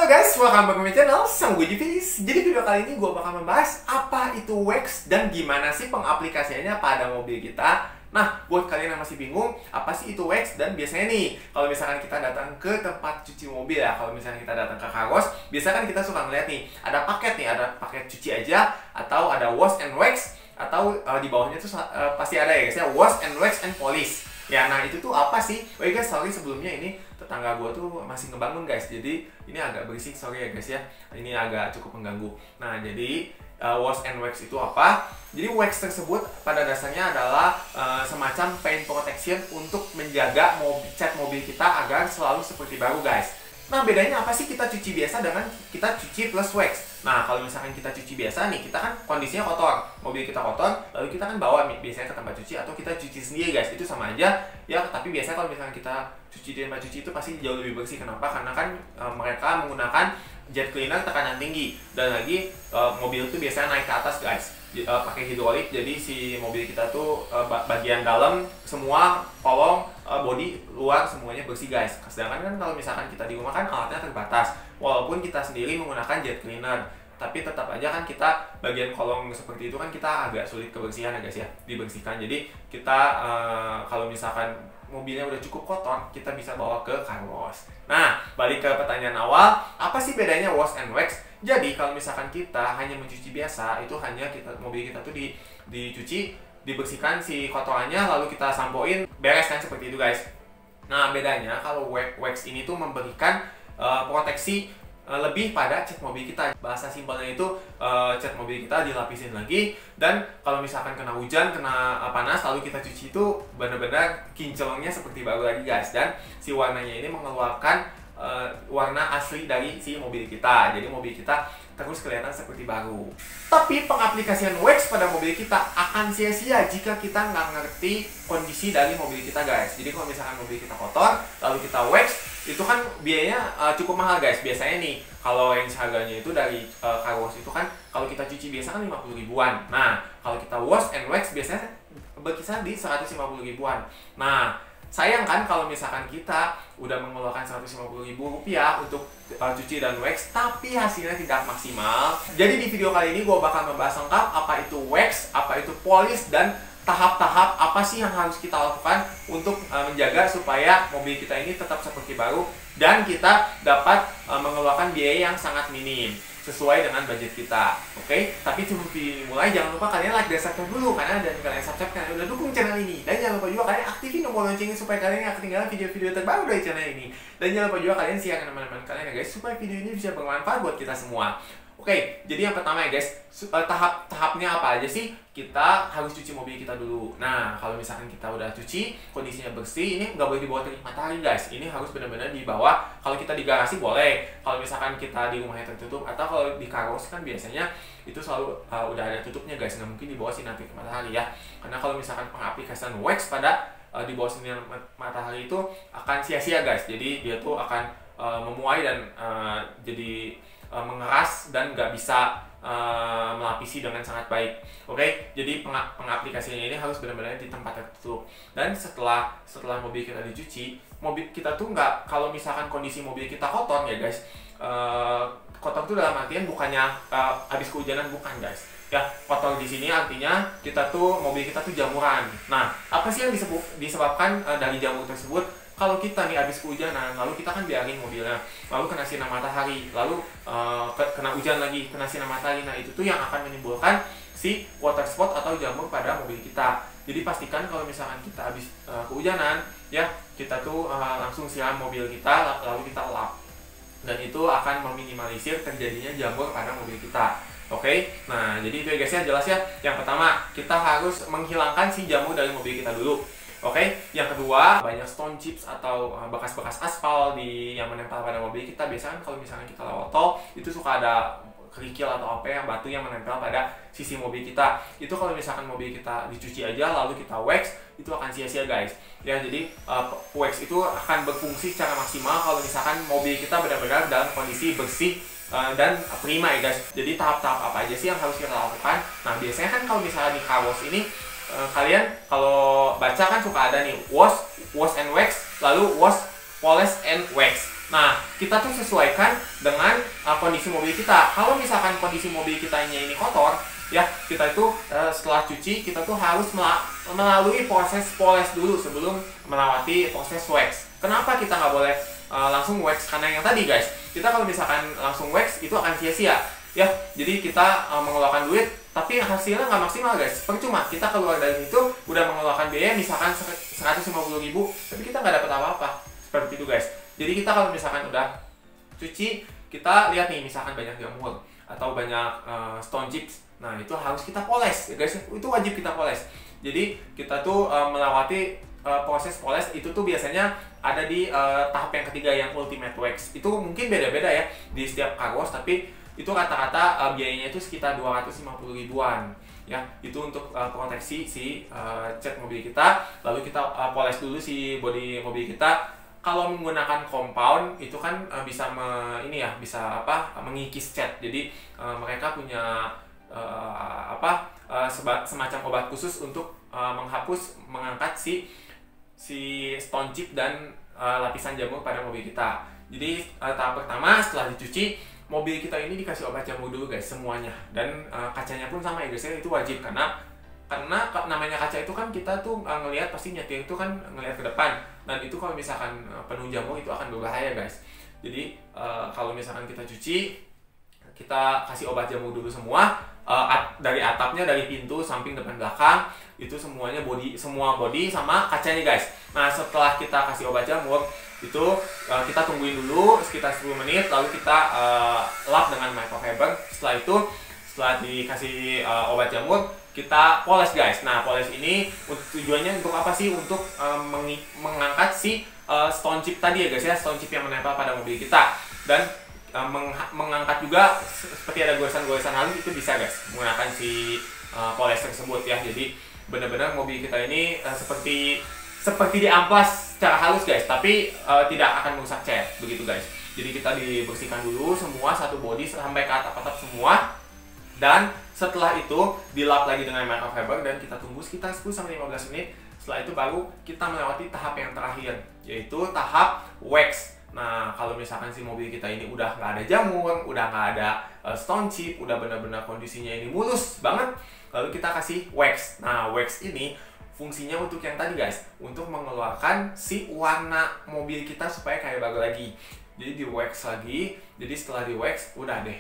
Halo guys, welcome back to my channel sama gue Jivis. Jadi video kali ini gue bakal membahas apa itu wax dan gimana sih pengaplikasiannya pada mobil kita. Nah, buat kalian yang masih bingung apa sih itu wax, dan biasanya nih kalau misalkan kita datang ke tempat cuci mobil ya, kalau misalnya kita datang ke car wash, biasanya kan kita suka ngeliat nih ada paket nih, ada paket cuci aja atau ada wash and wax, atau di bawahnya tuh pasti ada ya guys ya, wash and wax and polish. Ya, nah itu tuh apa sih? Oh guys, sorry sebelumnya ini tetangga gue tuh masih ngebangun guys, jadi ini agak berisik, sorry ya guys ya, ini agak cukup mengganggu. Nah jadi wash and wax itu apa? Jadi wax tersebut pada dasarnya adalah semacam paint protection untuk menjaga cat mobil kita agar selalu seperti baru guys. Nah bedanya apa sih kita cuci biasa dengan kita cuci plus wax? Nah kalau misalkan kita cuci biasa nih, kita kan kondisinya kotor, mobil kita kotor, lalu kita kan bawa biasanya ke tempat cuci atau kita cuci sendiri guys, itu sama aja ya. Tapi biasanya kalau misalkan kita cuci di tempat cuci itu pasti jauh lebih bersih. Kenapa? Karena kan mereka menggunakan jet cleaner tekanan tinggi, dan lagi mobil itu biasanya naik ke atas guys, pakai hidrolik. Jadi si mobil kita tuh bagian dalam semua, kolong, bodi, luar semuanya bersih guys. Sedangkan kan kalau misalkan kita di rumah kan alatnya terbatas, walaupun kita sendiri menggunakan jet cleaner, tapi tetap aja kan kita bagian kolong seperti itu kan kita agak sulit kebersihan ya guys ya, dibersihkan. Jadi kita kalau misalkan mobilnya udah cukup kotor, kita bisa bawa ke car wash. Nah, balik ke pertanyaan awal, apa sih bedanya wash and wax? Jadi kalau misalkan kita hanya mencuci biasa, itu hanya mobil kita tuh dicuci, dibersihkan si kotorannya, lalu kita sampoin, beres kan seperti itu guys. Nah bedanya kalau wax ini tuh memberikan proteksi lebih pada cat mobil kita. Bahasa simpelnya itu cat mobil kita dilapisin lagi, dan kalau misalkan kena hujan, kena panas, lalu kita cuci itu benar-benar kinclongnya seperti baru lagi guys. Dan si warnanya ini mengeluarkan warna asli dari si mobil kita, jadi mobil kita terus kelihatan seperti baru. Tapi pengaplikasian wax pada mobil kita akan sia-sia jika kita nggak ngerti kondisi dari mobil kita guys. Jadi kalau misalkan mobil kita kotor lalu kita wax, itu kan biayanya cukup mahal guys. Biasanya nih kalau yang harganya itu dari car wash itu kan kalau kita cuci biasa kan 50 ribuan. Nah kalau kita wash and wax biasanya berkisar di 150 ribuan. Nah sayang kan kalau misalkan kita udah mengeluarkan 150 ribu rupiah untuk cuci dan wax, tapi hasilnya tidak maksimal. Jadi di video kali ini gue bakal membahas lengkap apa itu wax, apa itu polish, dan tahap-tahap apa sih yang harus kita lakukan untuk menjaga supaya mobil kita ini tetap seperti baru dan kita dapat mengeluarkan biaya yang sangat minim sesuai dengan budget kita. Oke? Tapi sebelum dimulai jangan lupa kalian like dan subscribe dulu, karena dan kalian subscribe kalian udah dukung channel ini. Dan jangan lupa juga kalian aktifin tombol loncengnya supaya kalian nggak ketinggalan video-video terbaru dari channel ini. Dan jangan lupa juga kalian share ke teman-teman kalian ya guys, supaya video ini bisa bermanfaat buat kita semua. Oke, jadi yang pertama ya guys, tahap-tahapnya apa aja sih? Kita harus cuci mobil kita dulu. Nah, kalau misalkan kita udah cuci, kondisinya bersih, ini nggak boleh dibawa terik matahari guys. Ini harus benar-benar dibawa. Kalau kita di garasi boleh, kalau misalkan kita di rumahnya tertutup, atau kalau di car wash kan biasanya itu selalu udah ada tutupnya guys, nggak mungkin dibawa sinar terik matahari ya. Karena kalau misalkan pengaplikasian wax pada di bawah sinar matahari itu akan sia-sia guys. Jadi dia tuh akan memuai dan jadi mengeras dan nggak bisa melapisi dengan sangat baik. Oke, jadi pengaplikasiannya ini harus benar-benar di tempat tertutup. Dan setelah mobil kita dicuci, mobil kita tuh nggak, kalau misalkan kondisi mobil kita kotor ya guys, kotor tuh dalam artian bukannya habis kehujanan, bukan guys. Ya, kotor di sini artinya kita tuh mobil kita tuh jamuran. Nah, apa sih yang disebabkan dari jamur tersebut? Kalau kita nih habis kehujanan, lalu kita kan biarin mobilnya, lalu kena sinar matahari, lalu kena hujan lagi, kena sinar matahari. Nah itu tuh yang akan menimbulkan si water spot atau jamur pada mobil kita. Jadi pastikan kalau misalkan kita habis kehujanan, ya kita tuh langsung siram mobil kita, lalu kita lap. Dan itu akan meminimalisir terjadinya jamur pada mobil kita. Oke, nah jadi itu ya guys ya, jelas ya. Yang pertama, kita harus menghilangkan si jamur dari mobil kita dulu. Oke, yang kedua, banyak stone chips atau bekas-bekas aspal yang menempel pada mobil kita. Biasanya kan kalau misalnya kita lewat tol, itu suka ada kerikil atau apa ya, batu yang menempel pada sisi mobil kita. Itu kalau misalkan mobil kita dicuci aja lalu kita wax, itu akan sia-sia guys. Ya, jadi wax itu akan berfungsi secara maksimal kalau misalkan mobil kita benar-benar dalam kondisi bersih dan prima ya guys. Jadi tahap-tahap apa aja sih yang harus kita lakukan? Nah, biasanya kan kalau misalnya di car wash ini kalian kalau baca kan suka ada nih wash and wax, lalu wash, polish and wax. Nah, kita tuh sesuaikan dengan kondisi mobil kita. Kalau misalkan kondisi mobil kitanya ini kotor, ya kita itu setelah cuci kita tuh harus melalui proses poles dulu sebelum melewati proses wax. Kenapa kita nggak boleh langsung wax? Karena yang tadi guys, kita kalau misalkan langsung wax itu akan sia-sia ya. Jadi kita mengeluarkan duit tapi hasilnya nggak maksimal guys, percuma. Kita keluar dari situ udah mengeluarkan biaya misalkan 150.000, tapi kita nggak dapat apa-apa. Seperti itu guys. Jadi kita kalau misalkan udah cuci, kita lihat nih misalkan banyak jamur atau banyak stone chips, nah itu harus kita poles ya guys, itu wajib kita poles. Jadi kita tuh melewati proses poles itu tuh biasanya ada di tahap yang ketiga yang ultimate wax. Itu mungkin beda-beda ya di setiap carwash, tapi itu rata-rata biayanya itu sekitar 250 ribuan ya. Itu untuk proteksi si cat mobil kita. Lalu kita poles dulu si bodi mobil kita. Kalau menggunakan compound itu kan bisa bisa mengikis cat. Jadi mereka punya semacam obat khusus untuk mengangkat si stone chip dan lapisan jamur pada mobil kita. Jadi tahap pertama setelah dicuci, mobil kita ini dikasih obat jamur dulu guys semuanya, dan kacanya pun sama ya guys ya, itu wajib karena namanya kaca itu kan kita tuh ngelihat, pasti nyetir itu kan ngelihat ke depan, dan itu kalau misalkan penuh jamur itu akan berbahaya guys. Jadi kalau misalkan kita cuci, kita kasih obat jamur dulu semua, dari atapnya, dari pintu, samping, depan, belakang, itu semuanya semua body sama kacanya guys. Nah setelah kita kasih obat jamur itu kita tungguin dulu sekitar 10 menit, lalu kita lap dengan microfiber. Setelah itu, setelah dikasih obat jamur, kita poles guys. Nah poles ini tujuannya untuk apa sih? Untuk mengangkat si stone chip tadi ya guys ya, stone chip yang menempel pada mobil kita, dan mengangkat juga seperti ada goresan-goresan halus, itu bisa guys menggunakan si poles tersebut ya. Jadi benar-benar mobil kita ini seperti diamplas secara halus guys, tapi tidak akan merusak cat begitu guys. Jadi kita dibersihkan dulu semua satu body sampai ke atap-atap semua, dan setelah itu dilap lagi dengan microfiber dan kita tunggu sekitar 10-15 menit. Setelah itu baru kita melewati tahap yang terakhir, yaitu tahap wax. Nah kalau misalkan si mobil kita ini udah nggak ada jamur, udah nggak ada stone chip, udah benar-benar kondisinya ini mulus banget, lalu kita kasih wax. Nah wax ini fungsinya untuk yang tadi guys, untuk mengeluarkan si warna mobil kita supaya kayak baru lagi. Jadi di wax lagi. Jadi setelah di wax udah deh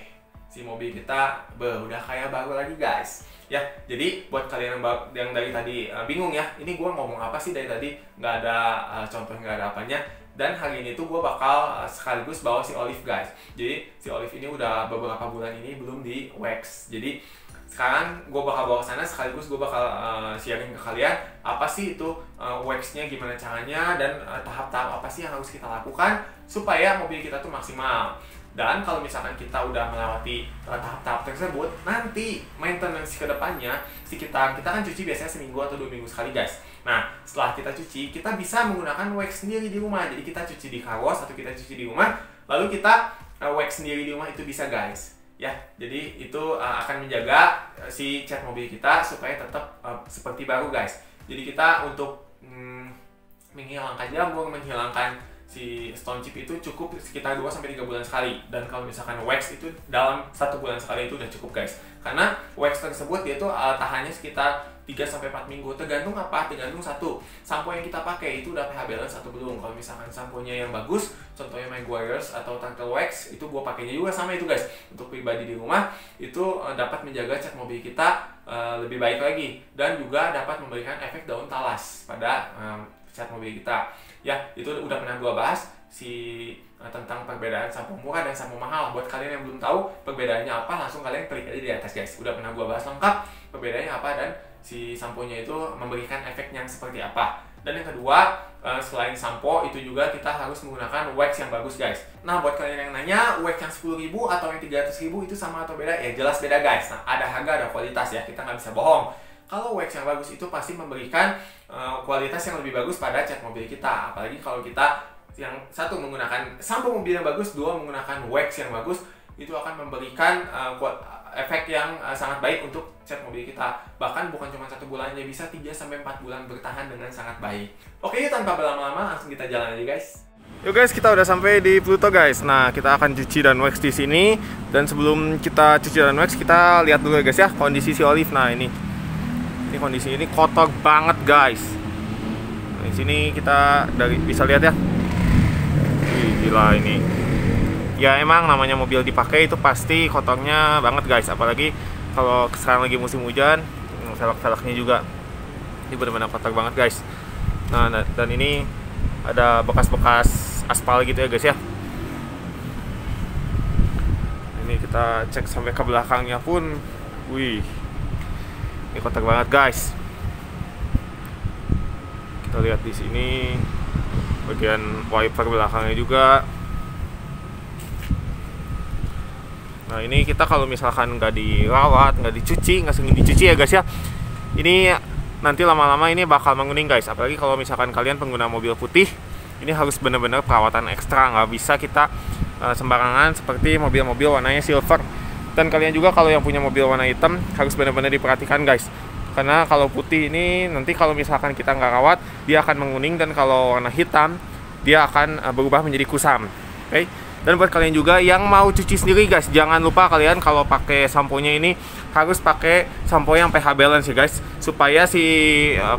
si mobil kita udah kayak baru lagi guys ya. Jadi buat kalian yang dari tadi bingung ya, ini gue ngomong apa sih dari tadi, nggak ada contoh, nggak ada apanya. Dan hari ini tuh gue bakal sekaligus bawa si Olive guys. Jadi si Olive ini udah beberapa bulan ini belum di wax. Jadi sekarang gue bakal bawa ke sana, sekaligus gue bakal sharing ke kalian apa sih itu waxnya, gimana caranya, dan tahap-tahap apa sih yang harus kita lakukan supaya mobil kita tuh maksimal. Dan kalau misalkan kita udah melewati tahap-tahap tersebut, nanti maintenance ke depannya kita kan cuci biasanya seminggu atau 2 minggu sekali guys. Nah setelah kita cuci, kita bisa menggunakan wax sendiri di rumah. Jadi kita cuci di carwash atau kita cuci di rumah, lalu kita wax sendiri di rumah, itu bisa guys ya. Jadi itu akan menjaga si cat mobil kita supaya tetap seperti baru guys. Jadi kita untuk menghilangkan jamur, menghilangkan si stone chip itu cukup sekitar 2-3 bulan sekali. Dan kalau misalkan wax itu dalam 1 bulan sekali itu udah cukup guys. Karena wax tersebut dia tuh tahannya sekitar 3-4 minggu, tergantung satu sampo yang kita pakai itu udah pH balance atau belum. Kalau misalkan samponya yang bagus, contohnya Maguire's atau Turtle Wax, itu gua pakainya juga sama itu guys. Untuk pribadi di rumah itu dapat menjaga cat mobil kita lebih baik lagi, dan juga dapat memberikan efek daun talas pada cat mobil kita ya. Itu udah pernah gua bahas tentang perbedaan sampo murah dan sampo mahal. Buat kalian yang belum tahu perbedaannya apa, langsung kalian klik aja di atas guys. Udah pernah gua bahas lengkap perbedaannya apa, dan si samponya itu memberikan efek yang seperti apa. Dan yang kedua, selain sampo itu juga kita harus menggunakan wax yang bagus guys. Nah buat kalian yang nanya, wax yang 10.000 atau yang 300.000 itu sama atau beda? Ya jelas beda guys. Nah ada harga, ada kualitas ya, kita nggak bisa bohong. Kalau wax yang bagus itu pasti memberikan kualitas yang lebih bagus pada cat mobil kita. Apalagi kalau kita yang satu menggunakan sampo mobil yang bagus, dua menggunakan wax yang bagus, itu akan memberikan efek yang sangat baik untuk cat mobil kita. Bahkan bukan cuma 1 bulannya, bisa 3-4 bulan bertahan dengan sangat baik. Oke, tanpa berlama-lama langsung kita jalan aja guys. Yuk guys, kita udah sampai di Pluto guys. Nah, kita akan cuci dan wax di sini. Dan sebelum kita cuci dan wax, kita lihat dulu ya guys ya kondisi si Olive. Nah, ini kondisi ini kotor banget guys. Nah, di sini kita bisa lihat ya. Wih, gila ini. Ya emang namanya mobil dipakai itu pasti kotornya banget guys. Apalagi kalau sekarang lagi musim hujan, velg-velgnya juga ini benar-benar kotor banget guys. Nah, dan ini ada bekas-bekas aspal gitu ya guys ya. Ini kita cek sampai ke belakangnya pun, wih, ini kotor banget guys. Kita lihat di sini bagian wiper belakangnya juga. Nah ini kita kalau misalkan nggak dirawat, nggak dicuci, nggak sering dicuci ya guys ya, ini nanti lama-lama ini bakal menguning guys. Apalagi kalau misalkan kalian pengguna mobil putih, ini harus benar-benar perawatan ekstra, nggak bisa kita sembarangan seperti mobil-mobil warnanya silver. Dan kalian juga kalau yang punya mobil warna hitam harus benar-benar diperhatikan guys, karena kalau putih ini nanti kalau misalkan kita nggak rawat, dia akan menguning, dan kalau warna hitam dia akan berubah menjadi kusam. Oke? Dan buat kalian juga yang mau cuci sendiri guys, jangan lupa kalian kalau pakai sampo-nya ini harus pakai sampo yang pH balance ya guys, supaya si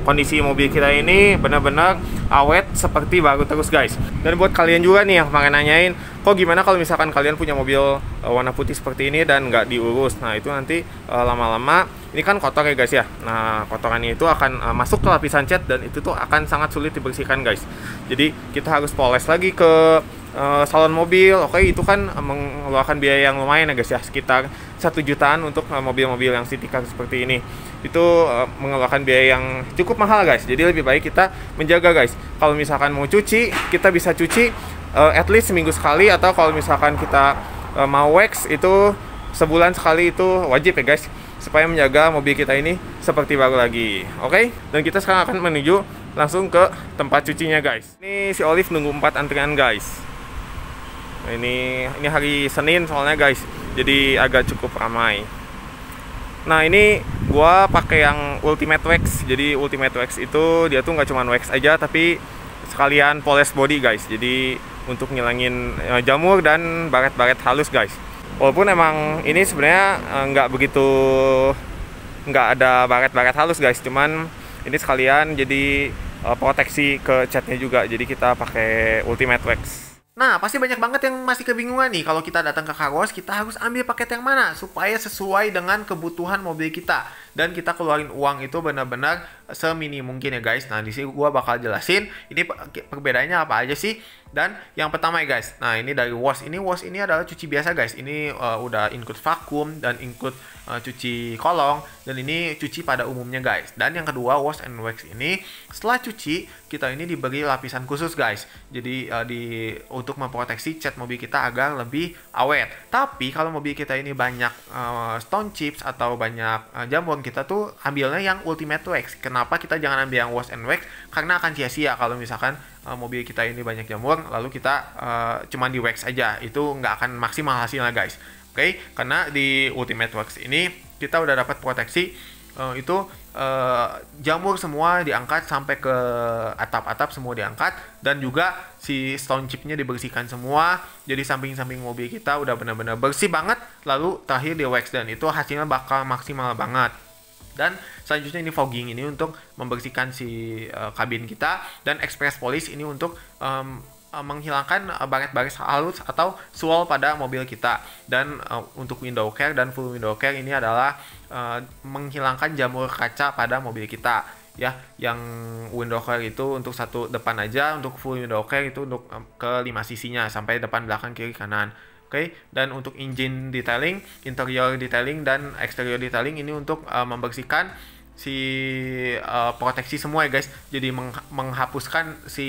kondisi mobil kita ini benar-benar awet seperti baru terus guys. Dan buat kalian juga nih yang kemarin nanyain, kok gimana kalau misalkan kalian punya mobil warna putih seperti ini dan nggak diurus. Nah itu nanti lama-lama ini kan kotor ya guys ya. Nah kotorannya itu akan masuk ke lapisan cat, dan itu tuh akan sangat sulit dibersihkan guys. Jadi kita harus poles lagi ke salon mobil. Oke, itu kan mengeluarkan biaya yang lumayan ya guys ya, sekitar 1 jutaan untuk mobil-mobil yang city car seperti ini. Itu mengeluarkan biaya yang cukup mahal guys. Jadi lebih baik kita menjaga guys. Kalau misalkan mau cuci, kita bisa cuci at least seminggu sekali, atau kalau misalkan kita mau wax itu sebulan sekali, itu wajib ya guys, supaya menjaga mobil kita ini seperti baru lagi. Oke, dan kita sekarang akan menuju langsung ke tempat cucinya guys. Ini si Olive nunggu 4 antrian guys. Nah, ini hari Senin soalnya guys, jadi agak cukup ramai. Nah ini gua pakai yang Ultimate Wax. Jadi Ultimate Wax itu dia tuh nggak cuma wax aja, tapi sekalian poles body guys. Jadi untuk ngilangin jamur dan baret-baret halus guys. Walaupun emang ini sebenarnya nggak ada baret-baret halus guys, cuman ini sekalian jadi proteksi ke catnya juga. Jadi kita pakai Ultimate Wax. Nah, pasti banyak banget yang masih kebingungan nih, kalau kita datang ke car wash, kita harus ambil paket yang mana supaya sesuai dengan kebutuhan mobil kita, dan kita keluarin uang itu benar-benar semini mungkin ya guys. Nah, di sini gua bakal jelasin ini perbedaannya apa aja sih. Dan yang pertama ya guys, nah ini dari wash ini adalah cuci biasa guys. Ini udah include vakum dan include cuci kolong, dan ini cuci pada umumnya guys. Dan yang kedua, wash and wax ini setelah cuci kita ini diberi lapisan khusus guys. Jadi untuk memproteksi cat mobil kita agar lebih awet. Tapi kalau mobil kita ini banyak stone chips atau banyak jamur, kita tuh ambilnya yang Ultimate Wax. Kenapa kita jangan ambil yang wash and wax? Karena akan sia-sia kalau misalkan mobil kita ini banyak jamur, lalu kita cuman di wax aja, itu nggak akan maksimal hasilnya guys. Oke, karena di Ultimate Wax ini kita udah dapat proteksi jamur semua diangkat sampai ke atap-atap, semua diangkat, dan juga si stone chipnya dibersihkan semua. Jadi samping-samping mobil kita udah benar-benar bersih banget, lalu terakhir di wax, dan itu hasilnya bakal maksimal banget. Dan selanjutnya ini fogging ini untuk membersihkan si kabin kita, dan express polish ini untuk menghilangkan baret-baret halus atau swirl pada mobil kita. Dan untuk window care dan full window care ini adalah menghilangkan jamur kaca pada mobil kita ya. Yang window care itu untuk satu depan aja, untuk full window care itu untuk ke 5 sisinya sampai depan, belakang, kiri, kanan. Oke, dan untuk engine detailing, interior detailing, dan exterior detailing ini untuk membersihkan si proteksi semua ya guys. Jadi menghapuskan si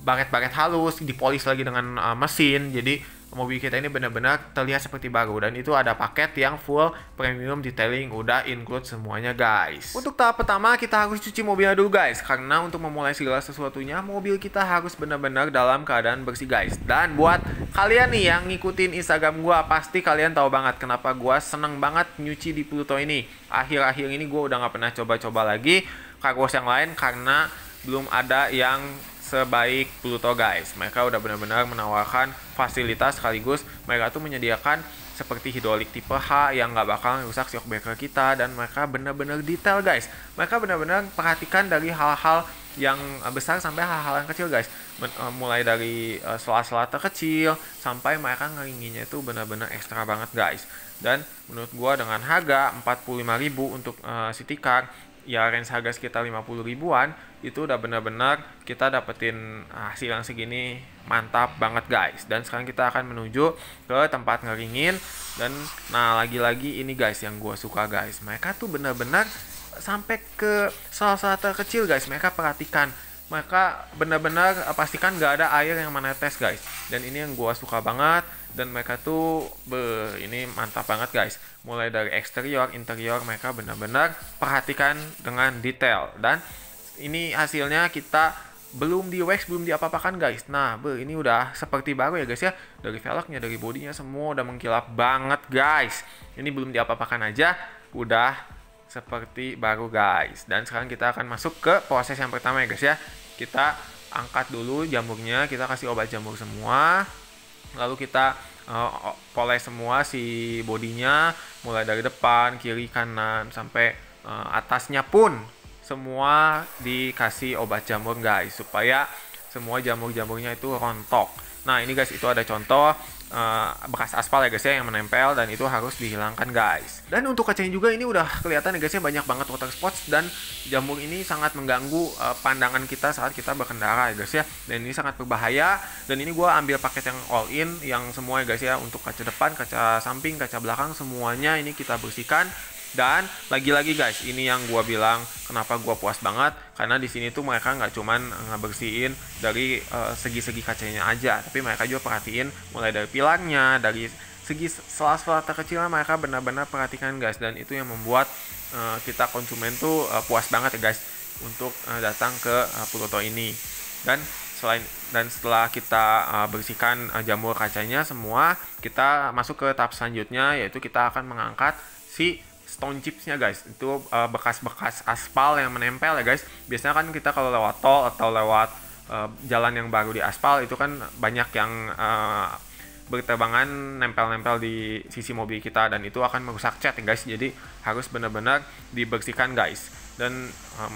baret-baret halus, dipolis lagi dengan mesin. Jadi mobil kita ini benar-benar terlihat seperti baru, dan itu ada paket yang full premium detailing, udah include semuanya guys. Untuk tahap pertama kita harus cuci mobilnya dulu guys, karena untuk memulai segala sesuatunya mobil kita harus benar-benar dalam keadaan bersih guys. Dan buat kalian nih yang ngikutin Instagram gua, pasti kalian tahu banget kenapa gua seneng banget nyuci di Pluto ini. Akhir-akhir ini gua udah nggak pernah coba-coba lagi car wash yang lain, karena belum ada yang sebaik Pluto guys. Mereka udah benar-benar menawarkan fasilitas sekaligus mereka tuh menyediakan seperti hidrolik tipe H yang nggak bakal rusak shock breaker kita, dan mereka benar-benar detail guys. Mereka benar-benar perhatikan dari hal-hal yang besar sampai hal-hal yang kecil guys. Mulai dari sela-sela terkecil sampai mereka ngeringinnya itu benar-benar ekstra banget guys. Dan menurut gua dengan harga 45.000 untuk city car, ya range harga sekitar 50 ribuan, itu udah benar-benar kita dapetin hasil yang segini mantap banget guys. Dan sekarang kita akan menuju ke tempat ngeringin. Dan nah lagi-lagi ini guys yang gue suka guys, mereka tuh benar-benar sampai ke sela-sela terkecil guys, mereka perhatikan. Mereka benar-benar pastikan gak ada air yang menetes guys. Dan ini yang gue suka banget. Dan mereka tuh ini mantap banget guys. Mulai dari eksterior, interior, mereka benar-benar perhatikan dengan detail. Dan ini hasilnya kita belum di wax, belum diapa-apakan guys. Nah ini udah seperti baru ya guys ya. Dari velgnya, dari bodinya semua udah mengkilap banget guys. Ini belum diapa-apakan aja udah seperti baru guys. Dan sekarang kita akan masuk ke proses yang pertama ya guys ya. Kita angkat dulu jamurnya, kita kasih obat jamur semua, lalu kita poles semua si bodinya, mulai dari depan, kiri, kanan sampai atasnya pun semua dikasih obat jamur guys, supaya semua jamur-jamurnya itu rontok. Nah ini guys, itu ada contoh bekas aspal ya guys ya yang menempel, dan itu harus dihilangkan guys. Dan untuk kacanya juga ini udah kelihatan ya guys ya, banyak banget water spots, dan jamur ini sangat mengganggu pandangan kita saat kita berkendara ya guys ya. Dan ini sangat berbahaya. Dan ini gue ambil paket yang all in yang semua ya guys ya, untuk kaca depan, kaca samping, kaca belakang, semuanya ini kita bersihkan. Dan lagi-lagi guys, ini yang gua bilang kenapa gua puas banget, karena di sini tuh mereka nggak cuman ngebersihin dari segi-segi kacanya aja, tapi mereka juga perhatiin mulai dari pilarnya, dari segi sela-sela terkecilnya mereka benar-benar perhatikan guys. Dan itu yang membuat kita konsumen tuh puas banget ya guys untuk datang ke Pluto ini. Dan setelah kita bersihkan jamur kacanya semua, kita masuk ke tahap selanjutnya, yaitu kita akan mengangkat si stone chipsnya guys. Itu bekas-bekas aspal yang menempel ya guys. Biasanya kan kita kalau lewat tol atau lewat jalan yang baru di aspal itu kan banyak yang berterbangan nempel-nempel di sisi mobil kita, dan itu akan merusak cat ya guys. Jadi harus benar-benar dibersihkan guys. Dan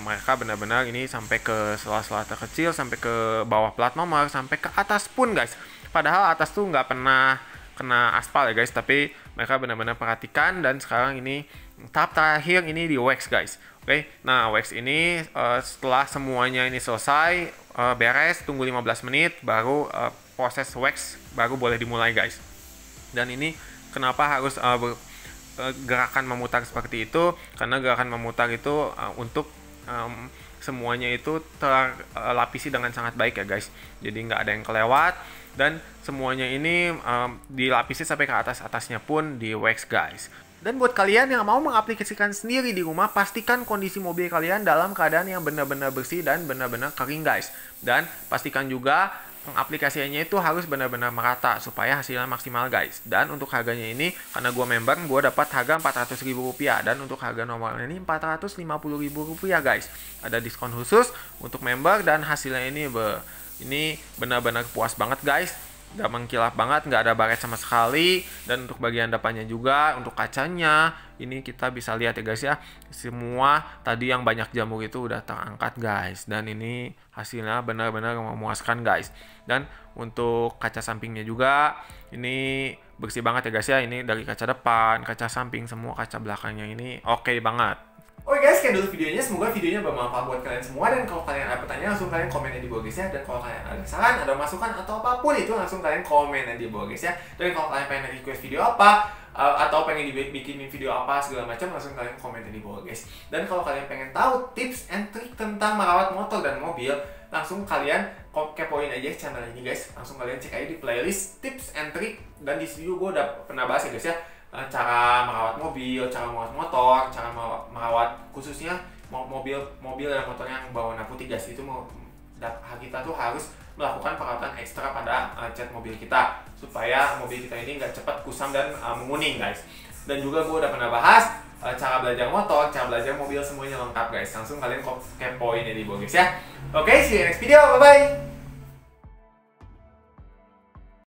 mereka benar-benar ini sampai ke sela-sela terkecil, sampai ke bawah plat nomor, sampai ke atas pun guys. Padahal atas tuh nggak pernah kena aspal ya guys, tapi mereka benar-benar perhatikan. Dan sekarang ini tahap terakhir ini di wax guys. Oke, nah wax ini setelah semuanya ini selesai beres, tunggu 15 menit baru proses wax baru boleh dimulai guys. Dan ini kenapa harus gerakan memutar seperti itu, karena gerakan memutar itu untuk semuanya itu terlapisi dengan sangat baik ya guys. Jadi nggak ada yang kelewat, dan semuanya ini dilapisi sampai ke atasnya pun di wax guys. Dan buat kalian yang mau mengaplikasikan sendiri di rumah, pastikan kondisi mobil kalian dalam keadaan yang benar-benar bersih dan benar-benar kering guys. Dan pastikan juga pengaplikasiannya itu harus benar-benar merata supaya hasilnya maksimal guys. Dan untuk harganya ini, karena gue member, gue dapat harga Rp400.000, dan untuk harga normalnya ini Rp450.000 guys. Ada diskon khusus untuk member, dan hasilnya ini benar-benar puas banget guys. Gak mengkilap banget, nggak ada baret sama sekali. Dan untuk bagian depannya juga, untuk kacanya ini kita bisa lihat ya guys ya, semua tadi yang banyak jamur itu udah terangkat guys. Dan ini hasilnya benar-benar memuaskan guys. Dan untuk kaca sampingnya juga ini bersih banget ya guys ya. Ini dari kaca depan, kaca samping, semua kaca belakangnya ini oke banget. Oke guys, kayak dulu videonya, semoga videonya bermanfaat buat kalian semua. Dan kalau kalian ada pertanyaan, langsung kalian komen di bawah guys ya. Dan kalau kalian ada saran, ada masukan, atau apapun itu, langsung kalian komen di bawah guys ya. Dan kalau kalian pengen request video apa, atau pengen dibikinin video apa segala macam, langsung kalian komen di bawah guys. Dan kalau kalian pengen tahu tips and trick tentang merawat motor dan mobil, langsung kalian kepoin aja channel ini guys. Langsung kalian cek aja di playlist tips and trick. Dan di situ gue udah pernah bahas ya guys ya, cara merawat mobil, cara merawat motor, cara merawat khususnya mobil dan motor yang berwarna putih guys. Itu kita tuh harus melakukan perawatan ekstra pada cat mobil kita supaya mobil kita ini nggak cepat kusam dan menguning guys. Dan juga gue udah pernah bahas cara belajar motor, cara belajar mobil, semuanya lengkap guys. Langsung kalian kepoin di bawah guys ya. Oke, see you in next video. Bye-bye.